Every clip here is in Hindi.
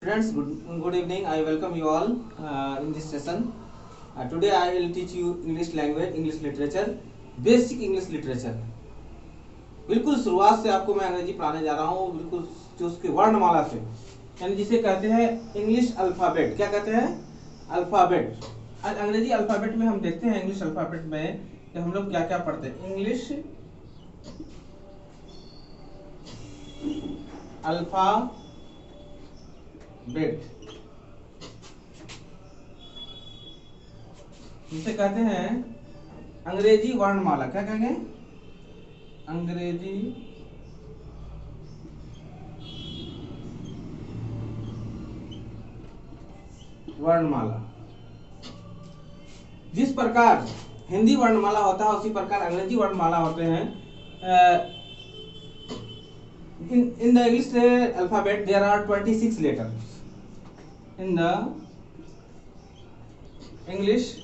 Friends, good evening. I welcome you all in this session. Today I will teach you English language, English literature, basic English literature. बिल्कुल शुरुआत से आपको मैं अंग्रेजी पढ़ाने जा रहा हूँ, बिल्कुल जो उसकी वर्णमाला से, यानी जिसे कहते हैं इंग्लिश अल्फाबेट। क्या कहते हैं? अल्फाबेट। आज अंग्रेजी अल्फाबेट में हम देखते हैं, इंग्लिश अल्फाबेट में कि हम लोग क्या क्या पढ़ते हैं। इंग्लिश अल्फाबेट, जिसे कहते हैं अंग्रेजी वर्णमाला। क्या कहेंगे? अंग्रेजी वर्णमाला। जिस प्रकार हिंदी वर्णमाला होता है उसी प्रकार अंग्रेजी वर्णमाला होते हैं। in the English alphabet there are 26 letters. In the English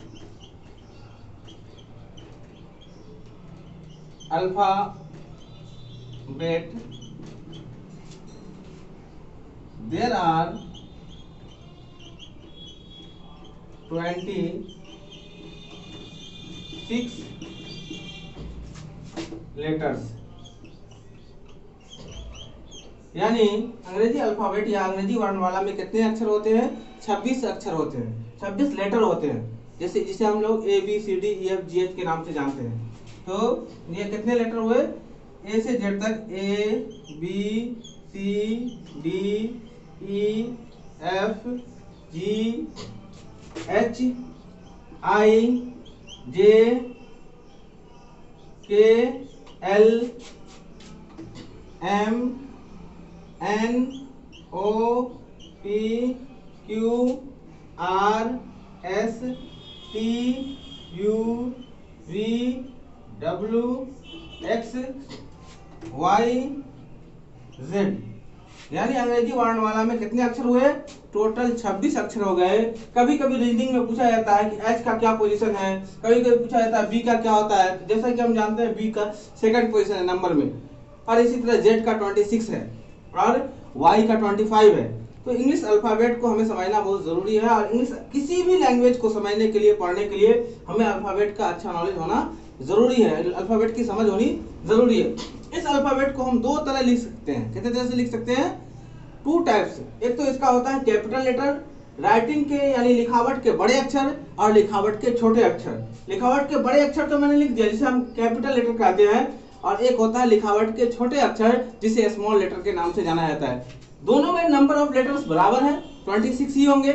alphabet there are 26 letters. यानी अंग्रेजी अल्फाबेट या अंग्रेजी वर्णमाला में कितने अक्षर होते हैं? 26 अक्षर होते हैं, 26 लेटर होते हैं। जैसे जिसे हम लोग ABCDEFGH के नाम से जानते हैं। तो ये कितने लेटर हुए? A से Z तक ABCDEFGHIJKLMNOPQRSTUV WXYZ। यानी अंग्रेजी वर्णमाला में कितने अक्षर हुए? टोटल 26 अक्षर हो गए। कभी कभी रीडिंग में पूछा जाता है कि H का क्या पोजीशन है, कभी कभी पूछा जाता है B का क्या होता है। जैसा कि हम जानते हैं B का सेकंड पोजीशन है नंबर में, और इसी तरह Z का 26 है और Y का 25 है। तो इंग्लिश अल्फाबेट को हमें समझना बहुत जरूरी है, और इंग्लिश किसी भी लैंग्वेज को समझने के लिए, पढ़ने के लिए हमें अल्फाबेट का अच्छा नॉलेज होना जरूरी है, अल्फाबेट की समझ होनी जरूरी है। इस अल्फाबेट को हम दो तरह लिख सकते हैं। कितने तरह से लिख सकते हैं? 2 टाइप्स। एक तो इसका होता है कैपिटल लेटर, राइटिंग के यानी लिखावट के बड़े अक्षर, और लिखावट के छोटे अक्षर। लिखावट के बड़े अक्षर तो मैंने लिख दिया, जिसे हम कैपिटल लेटर कहते हैं, और एक होता है लिखावट के छोटे अक्षर, जिसे स्मॉल लेटर के नाम से जाना जाता है। दोनों में नंबर ऑफ लेटर्स बराबर है, 26 ही होंगे।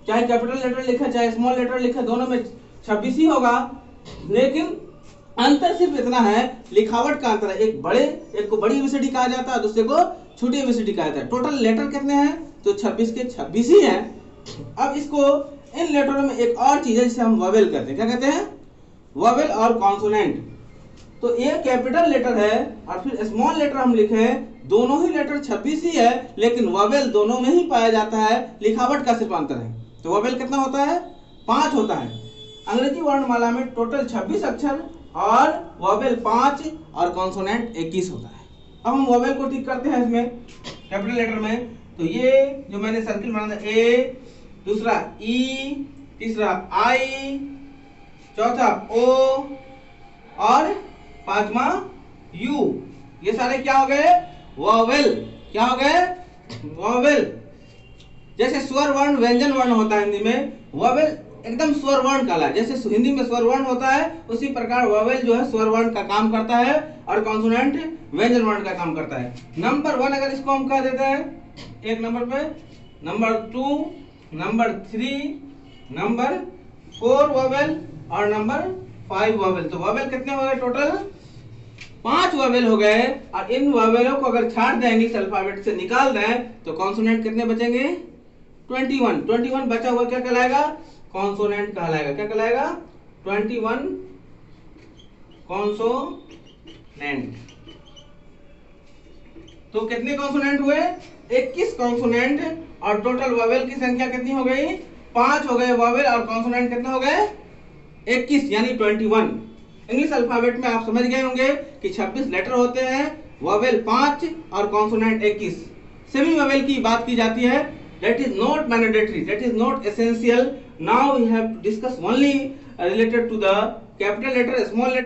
चाहे कैपिटल लेटर लिखे चाहे स्मॉल लेटर लिखे, दोनों में 26 ही होगा। लेकिन अंतर सिर्फ इतना है, लिखावट का अंतर है। एक को बड़ी एबीसीडी कहा जाता है, दूसरे को छोटी एबीसीडी कहा जाता है। टोटल लेटर कितने हैं? तो 26 के 26 ही हैं। अब इसको इन लेटरों में एक और चीज है जिसे हम वोवेल कहते हैं। क्या कहते हैं? वोवेल और कॉन्सोनेंट। तो ये कैपिटल लेटर है और फिर स्मॉल लेटर हम लिखे, दोनों ही लेटर 26 ही है, लेकिन वोवेल दोनों में ही पाया जाता है। लिखावट का सिर्फ अंतर है। तो वोवेल कितना होता है? 5 होता है। अंग्रेजी वर्णमाला में टोटल 26 अक्षर और वोवेल 5 और कॉन्सोनेंट 21 होता है। अब हम वोवेल को ठीक करते हैं इसमें कैपिटल लेटर में। तो ये जो मैंने सर्किल बनाया था, ए, दूसरा ई, तीसरा आई, चौथा ओ और पांचवा यू, ये सारे क्या हो गए? वोवेल। क्या हो गए? वोवेल। जैसे स्वर वर्ण व्यंजन वर्ण होता है हिंदी में, वोवेल एकदम स्वर वर्ण काला। जैसे हिंदी में स्वर वर्ण होता है, उसी प्रकार वोवेल जो है स्वर वर्ण का काम करता है, और कॉन्सोनेंट व्यंजन वर्ण का काम करता है। नंबर 1 अगर इसको हम कह देते हैं एक नंबर पे, नंबर 2, नंबर 3, नंबर 4 वोवेल और नंबर 5 वोवेल। तो वोवेल कितने हो गए? टोटल 5 वोवेल हो गए। और इन वोवेलों को अगर छाट दें, इंग्लिश अल्फाबेट से निकाल दें, तो कॉन्सोनेंट कितने बचेंगे? 21 बचा हुआ क्या कहलाएगा? कॉन्सोनेंट कहलाएगा। क्या कहलाएगा? 21 कॉन्सोनेंट। तो कितने कॉन्सोनेंट हुए? 21 कॉन्सोनेंट। और टोटल वोवेल की संख्या कितनी हो गई? 5 हो गए वोवेल, और कॉन्सोनेंट कितने हो गए? 21 यानी 21। इंग्लिश अल्फाबेट में आप समझ गए होंगे कि 26 लेटर होते हैं, वोवेल 5 और कॉन्सोनेंट 21। सेमी वोवेल की बात की जाती है। that is not mandatory, that is not essential. Now we have discussed only related to the capital letter, small letter.